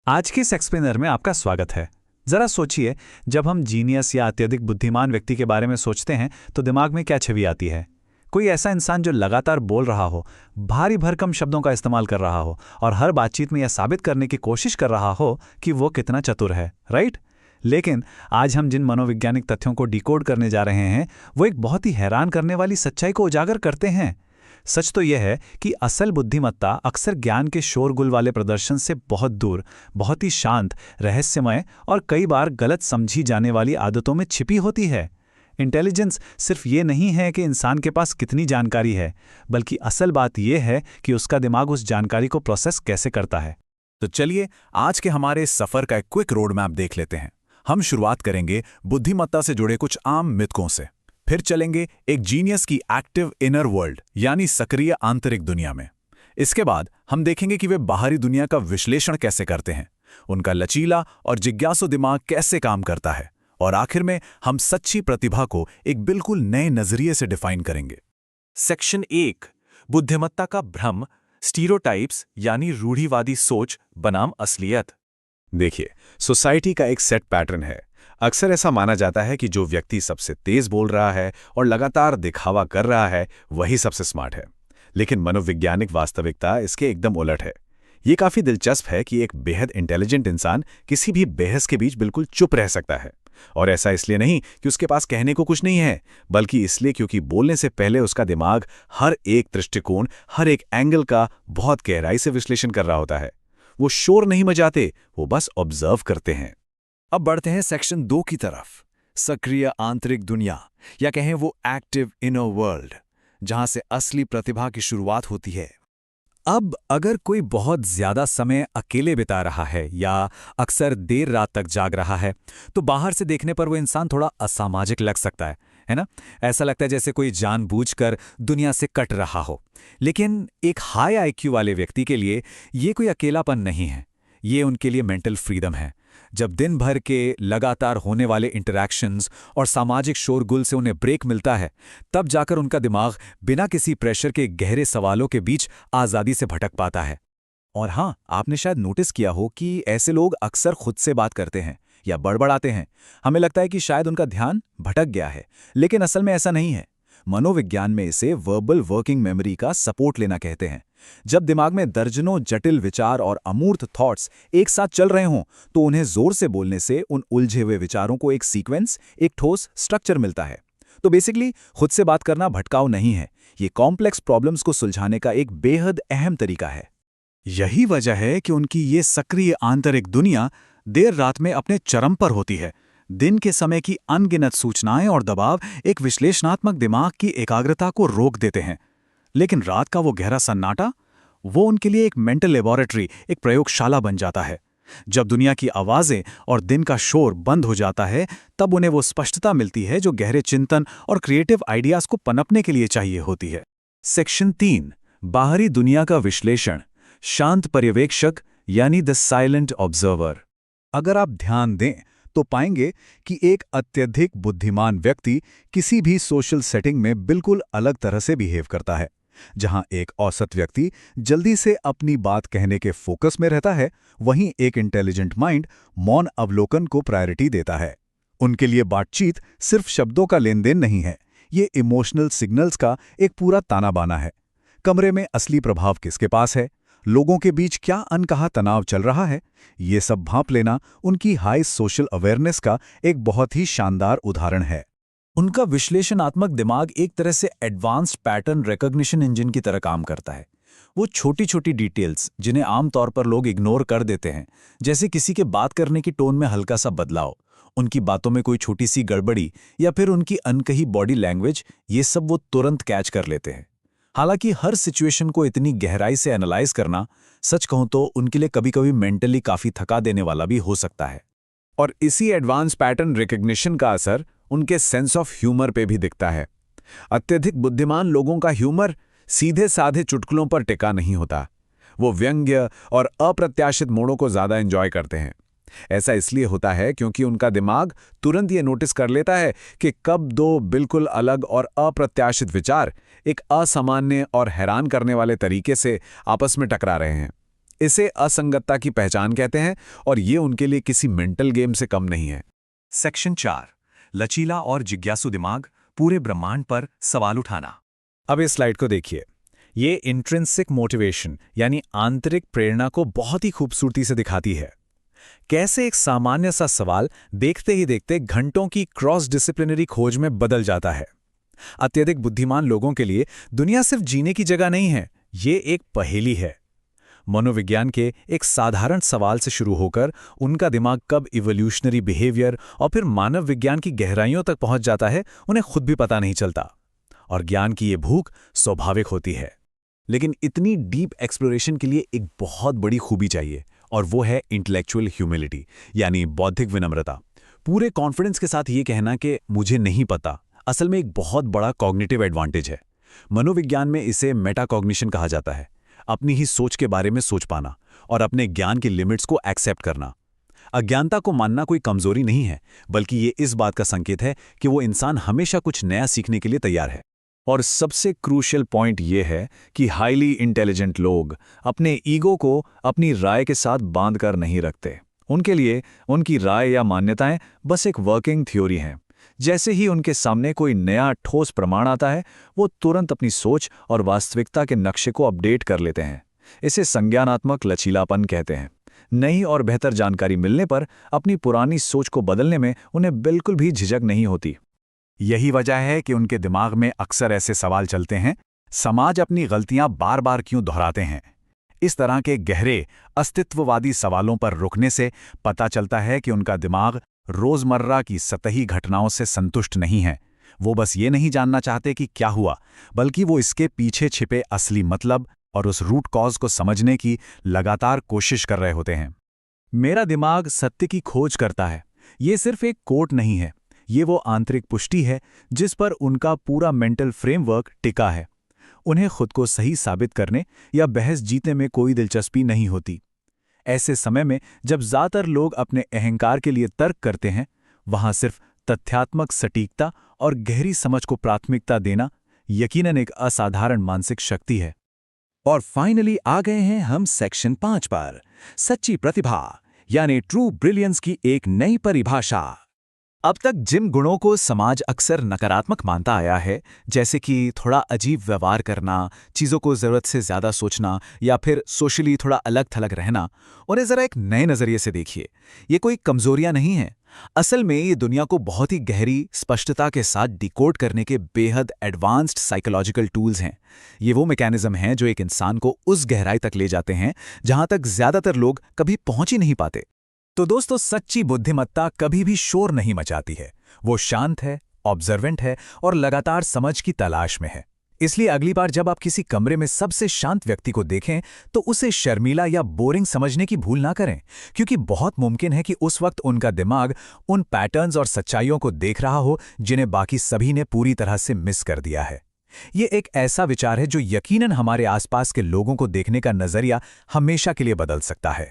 आज के सेक्सप्लेनर में आपका स्वागत है। जरा सोचिए, जब हम जीनियस या अत्यधिक बुद्धिमान व्यक्ति के बारे में सोचते हैं तो दिमाग में क्या छवि आती है। कोई ऐसा इंसान जो लगातार बोल रहा हो, भारी भरकम शब्दों का इस्तेमाल कर रहा हो और हर बातचीत में यह साबित करने की कोशिश कर रहा हो कि वो कितना चतुर है, राइट? लेकिन आज हम जिन मनोवैज्ञानिक तथ्यों को डिकोड करने जा रहे हैं वो एक बहुत ही हैरान करने वाली सच्चाई को उजागर करते हैं। सच तो यह है कि असल बुद्धिमत्ता अक्सर ज्ञान के शोरगुल वाले प्रदर्शन से बहुत दूर, बहुत ही शांत, रहस्यमय और कई बार गलत समझी जाने वाली आदतों में छिपी होती है। इंटेलिजेंस सिर्फ ये नहीं है कि इंसान के पास कितनी जानकारी है, बल्कि असल बात यह है कि उसका दिमाग उस जानकारी को प्रोसेस कैसे करता है। तो चलिए आज के हमारे इस सफर का एक क्विक रोड मैप देख लेते हैं। हम शुरुआत करेंगे बुद्धिमत्ता से जुड़े कुछ आम मिथकों से, फिर चलेंगे एक जीनियस की एक्टिव इनर वर्ल्ड यानी सक्रिय आंतरिक दुनिया में। इसके बाद हम देखेंगे कि वे बाहरी दुनिया का विश्लेषण कैसे करते हैं, उनका लचीला और जिज्ञासु दिमाग कैसे काम करता है, और आखिर में हम सच्ची प्रतिभा को एक बिल्कुल नए नजरिए से डिफाइन करेंगे। सेक्शन 1, बुद्धिमत्ता का भ्रम, स्टीरियोटाइप्स यानी रूढ़िवादी सोच बनाम असलियत। देखिए, सोसाइटी का एक सेट पैटर्न है। अक्सर ऐसा माना जाता है कि जो व्यक्ति सबसे तेज बोल रहा है और लगातार दिखावा कर रहा है वही सबसे स्मार्ट है। लेकिन मनोवैज्ञानिक वास्तविकता इसके एकदम उलट है। ये काफी दिलचस्प है कि एक बेहद इंटेलिजेंट इंसान किसी भी बहस के बीच बिल्कुल चुप रह सकता है, और ऐसा इसलिए नहीं कि उसके पास कहने को कुछ नहीं है, बल्कि इसलिए क्योंकि बोलने से पहले उसका दिमाग हर एक दृष्टिकोण, हर एक एंगल का बहुत गहराई से विश्लेषण कर रहा होता है। वो शोर नहीं मचाते, वो बस ऑब्जर्व करते हैं। अब बढ़ते हैं सेक्शन 2 की तरफ, सक्रिय आंतरिक दुनिया या कहें वो एक्टिव इनर वर्ल्ड, जहां से असली प्रतिभा की शुरुआत होती है। अब अगर कोई बहुत ज्यादा समय अकेले बिता रहा है या अक्सर देर रात तक जाग रहा है, तो बाहर से देखने पर वो इंसान थोड़ा असामाजिक लग सकता है ना? ऐसा लगता है जैसे कोई जानबूझकर दुनिया से कट रहा हो। लेकिन एक हाई आईक्यू वाले व्यक्ति के लिए ये कोई अकेलापन नहीं है, ये उनके लिए मेंटल फ्रीडम है। जब दिन भर के लगातार होने वाले इंटरैक्शंस और सामाजिक शोरगुल से उन्हें ब्रेक मिलता है, तब जाकर उनका दिमाग बिना किसी प्रेशर के गहरे सवालों के बीच आज़ादी से भटक पाता है। और हाँ, आपने शायद नोटिस किया हो कि ऐसे लोग अक्सर खुद से बात करते हैं या बड़बड़ाते हैं। हमें लगता है कि शायद उनका ध्यान भटक गया है, लेकिन असल में ऐसा नहीं है। मनोविज्ञान में इसे वर्बल वर्किंग मेमोरी का सपोर्ट लेना कहते हैं। जब दिमाग में दर्जनों जटिल विचार और अमूर्त थॉट्स एक साथ चल रहे हों, तो उन्हें जोर से बोलने से उन उलझे हुए विचारों को एक सीक्वेंस, एक ठोस स्ट्रक्चर मिलता है। तो बेसिकली खुद से बात करना भटकाव नहीं है, ये कॉम्प्लेक्स प्रॉब्लम्स को सुलझाने का एक बेहद अहम तरीका है। यही वजह है कि उनकी ये सक्रिय आंतरिक दुनिया देर रात में अपने चरम पर होती है। दिन के समय की अनगिनत सूचनाएं और दबाव एक विश्लेषणात्मक दिमाग की एकाग्रता को रोक देते हैं, लेकिन रात का वो गहरा सन्नाटा, वो उनके लिए एक मेंटल लेबोरेटरी, एक प्रयोगशाला बन जाता है। जब दुनिया की आवाजें और दिन का शोर बंद हो जाता है, तब उन्हें वो स्पष्टता मिलती है जो गहरे चिंतन और क्रिएटिव आइडियाज को पनपने के लिए चाहिए होती है। सेक्शन 3, बाहरी दुनिया का विश्लेषण, शांत पर्यवेक्षक यानी द साइलेंट ऑब्जर्वर। अगर आप ध्यान दें तो पाएंगे कि एक अत्यधिक बुद्धिमान व्यक्ति किसी भी सोशल सेटिंग में बिल्कुल अलग तरह से बिहेव करता है। जहां एक औसत व्यक्ति जल्दी से अपनी बात कहने के फोकस में रहता है, वहीं एक इंटेलिजेंट माइंड मौन अवलोकन को प्रायोरिटी देता है। उनके लिए बातचीत सिर्फ शब्दों का लेन देन नहीं है, ये इमोशनल सिग्नल्स का एक पूरा ताना बाना है। कमरे में असली प्रभाव किसके पास है, लोगों के बीच क्या अनकहा तनाव चल रहा है, ये सब भांप लेना उनकी हाई सोशल अवेयरनेस का एक बहुत ही शानदार उदाहरण है। उनका विश्लेषणात्मक दिमाग एक तरह से एडवांस्ड पैटर्न रिकॉग्निशन इंजन की तरह काम करता है। वो छोटी छोटी डिटेल्स जिन्हें आमतौर पर लोग इग्नोर कर देते हैं, जैसे किसी के बात करने की टोन में हल्का सा बदलाव, उनकी बातों में कोई छोटी सी गड़बड़ी या फिर उनकी अनकही बॉडी लैंग्वेज, ये सब वो तुरंत कैच कर लेते हैं। हालांकि हर सिचुएशन को इतनी गहराई से एनालाइज करना, सच कहूं तो उनके लिए कभी-कभी मेंटली काफी थका देने वाला भी हो सकता है। और इसी एडवांस पैटर्न रिकग्निशन का असर उनके सेंस ऑफ ह्यूमर पे भी दिखता है। अत्यधिक बुद्धिमान लोगों का ह्यूमर सीधे साधे चुटकुलों पर टिका नहीं होता। वो व्यंग्य और अप्रत्याशित मोड़ों को ज्यादा एंजॉय करते हैं। ऐसा इसलिए होता है क्योंकि उनका दिमाग तुरंत ये नोटिस कर लेता है कि कब दो बिल्कुल अलग और अप्रत्याशित विचार एक असामान्य और हैरान करने वाले तरीके से आपस में टकरा रहे हैं। इसे असंगतता की पहचान कहते हैं और ये उनके लिए किसी मेंटल गेम से कम नहीं है। सेक्शन 4 लचीला और जिज्ञासु दिमाग, पूरे ब्रह्मांड पर सवाल उठाना। अब इस स्लाइड को देखिए। ये इंट्रिंसिक मोटिवेशन यानी आंतरिक प्रेरणा को बहुत ही खूबसूरती से दिखाती है। कैसे एक सामान्य सा सवाल देखते ही देखते घंटों की क्रॉस डिसिप्लिनरी खोज में बदल जाता है। अत्यधिक बुद्धिमान लोगों के लिए दुनिया सिर्फ जीने की जगह नहीं है, ये एक पहेली है। मनोविज्ञान के एक साधारण सवाल से शुरू होकर उनका दिमाग कब इवोल्यूशनरी बिहेवियर और फिर मानव विज्ञान की गहराइयों तक पहुंच जाता है, उन्हें खुद भी पता नहीं चलता। और ज्ञान की ये भूख स्वाभाविक होती है। लेकिन इतनी डीप एक्सप्लोरेशन के लिए एक बहुत बड़ी खूबी चाहिए, और वो है इंटेलेक्चुअल ह्यूमिलिटी यानी बौद्धिक विनम्रता। पूरे कॉन्फिडेंस के साथ ये कहना कि मुझे नहीं पता, असल में एक बहुत बड़ा कॉग्निटिव एडवांटेज है। मनोविज्ञान में इसे मेटाकॉग्निशन कहा जाता है। अपनी ही सोच के बारे में सोच पाना और अपने ज्ञान की लिमिट्स को एक्सेप्ट करना। अज्ञानता को मानना कोई कमजोरी नहीं है, बल्कि ये इस बात का संकेत है कि वो इंसान हमेशा कुछ नया सीखने के लिए तैयार है। और सबसे क्रूशियल पॉइंट ये है कि हाईली इंटेलिजेंट लोग अपने ईगो को अपनी राय के साथ बांध कर नहीं रखते। उनके लिए उनकी राय या मान्यताएं बस एक वर्किंग थ्योरी हैं। जैसे ही उनके सामने कोई नया ठोस प्रमाण आता है, वो तुरंत अपनी सोच और वास्तविकता के नक्शे को अपडेट कर लेते हैं। इसे संज्ञानात्मक लचीलापन कहते हैं। नई और बेहतर जानकारी मिलने पर अपनी पुरानी सोच को बदलने में उन्हें बिल्कुल भी झिझक नहीं होती। यही वजह है कि उनके दिमाग में अक्सर ऐसे सवाल चलते हैं, समाज अपनी गलतियां बार बार क्यों दोहराते हैं। इस तरह के गहरे अस्तित्ववादी सवालों पर रुकने से पता चलता है कि उनका दिमाग रोजमर्रा की सतही घटनाओं से संतुष्ट नहीं है। वो बस ये नहीं जानना चाहते कि क्या हुआ, बल्कि वो इसके पीछे छिपे असली मतलब और उस रूट कॉज को समझने की लगातार कोशिश कर रहे होते हैं। मेरा दिमाग सत्य की खोज करता है, ये सिर्फ एक कोट नहीं है, ये वो आंतरिक पुष्टि है जिस पर उनका पूरा मेंटल फ्रेमवर्क टिका है। उन्हें खुद को सही साबित करने या बहस जीतने में कोई दिलचस्पी नहीं होती। ऐसे समय में जब ज़्यादातर लोग अपने अहंकार के लिए तर्क करते हैं, वहां सिर्फ तथ्यात्मक सटीकता और गहरी समझ को प्राथमिकता देना यकीनन एक असाधारण मानसिक शक्ति है। और फाइनली आ गए हैं हम सेक्शन 5 पर, सच्ची प्रतिभा यानी ट्रू ब्रिलियंस की एक नई परिभाषा। अब तक जिन गुणों को समाज अक्सर नकारात्मक मानता आया है, जैसे कि थोड़ा अजीब व्यवहार करना, चीज़ों को ज़रूरत से ज़्यादा सोचना या फिर सोशली थोड़ा अलग थलग रहना, उन्हें ज़रा एक नए नज़रिए से देखिए। ये कोई कमज़ोरियां नहीं हैं। असल में ये दुनिया को बहुत ही गहरी स्पष्टता के साथ डिकोड करने के बेहद एडवांस्ड साइकोलॉजिकल टूल्स हैं। ये वो मैकेनिज्म हैं जो एक इंसान को उस गहराई तक ले जाते हैं जहां तक ज़्यादातर लोग कभी पहुंच ही नहीं पाते। तो दोस्तों, सच्ची बुद्धिमत्ता कभी भी शोर नहीं मचाती है। वो शांत है, ऑब्जर्वेंट है और लगातार समझ की तलाश में है। इसलिए अगली बार जब आप किसी कमरे में सबसे शांत व्यक्ति को देखें, तो उसे शर्मीला या बोरिंग समझने की भूल ना करें, क्योंकि बहुत मुमकिन है कि उस वक्त उनका दिमाग उन पैटर्न्स और सच्चाइयों को देख रहा हो जिन्हें बाकी सभी ने पूरी तरह से मिस कर दिया है। ये एक ऐसा विचार है जो यकीनन हमारे आसपास के लोगों को देखने का नजरिया हमेशा के लिए बदल सकता है।